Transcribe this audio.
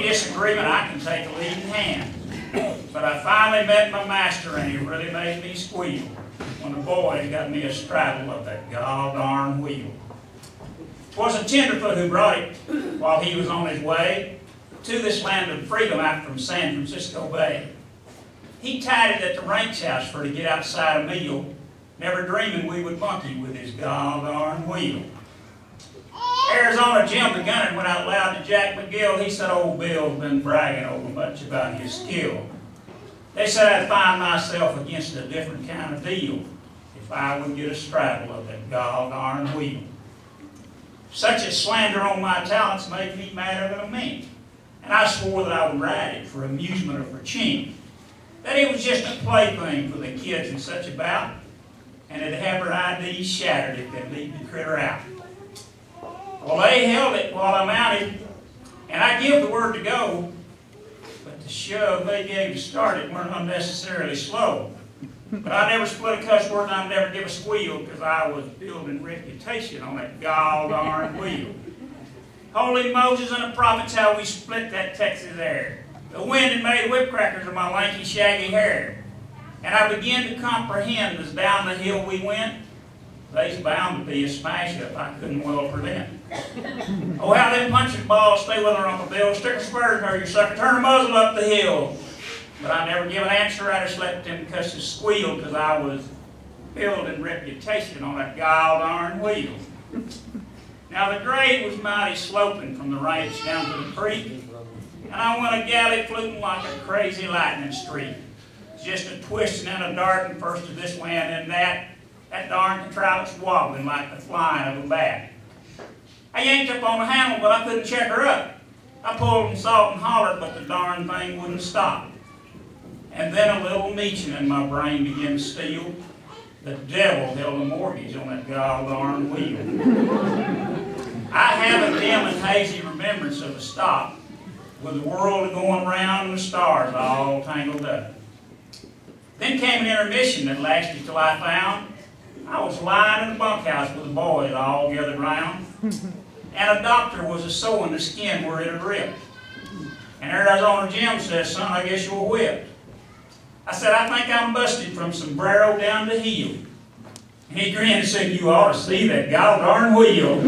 disagreement, I can take a leading hand. But I finally met my master, and he really made me squeal when the boys got me a straddle of that gall-darn wheel. 'Twas a tenderfoot who brought it while he was on his way to this land of freedom out from San Francisco Bay. He tied it at the ranch house for to get outside a meal, never dreaming we would monkey with his gall-darn wheel. Arizona Jim, the gunner, went out loud to Jack McGill. He said, "Old Bill's been bragging over much about his skill. They said I'd find myself against a different kind of deal if I would get a straddle of that gall-darn wheel." Such a slander on my talents made me madder than a mink, and I swore that I would ride it for amusement or for chink, that it was just a plaything for the kids in such a bout, and it'd have her IDs shattered if they'd leave the critter out. Well, they held it while I mounted, and I give the word to go, but the shove they gave to start it weren't unnecessarily slow. But I never split a cuss word, and I never give a squeal, because I was building reputation on that gall-darn wheel. Holy Moses and the prophets, how we split that Texas air. The wind had made whipcrackers of my lanky, shaggy hair. And I began to comprehend as down the hill we went, they's bound to be a smash-up I couldn't well prevent. Oh, how them punching balls stay with her, Uncle Bill. Stick a spur in her, you sucker. Turn the muzzle up the hill. But I never give an answer. I just let them cusses squeal, because I was building reputation on that gall-darn wheel. Now, the grade was mighty sloping from the ranch down to the creek, and I went a galley fluting like a crazy lightning streak. Just a twisting and a darting first to this way and then that. That darn contrivance wobbling like the flying of a bat. I yanked up on the handle, but I couldn't check her up. I pulled and salt and hollered, but the darn thing wouldn't stop. And then a little meeching in my brain began to steal. The devil held a mortgage on that gall-darn wheel. I have a dim and hazy remembrance of a stop, with the world going round and the stars all tangled up. Then came an intermission that lasted till I found I was lying in the bunkhouse with the boys all gathered round, and a doctor was a-sewing the skin where it had ripped. And Arizona Jim says, "Son, I guess you were whipped." I said, "I think I'm busted from sombrero down to heel." And he grinned and said, "You ought to see that gall-darn wheel."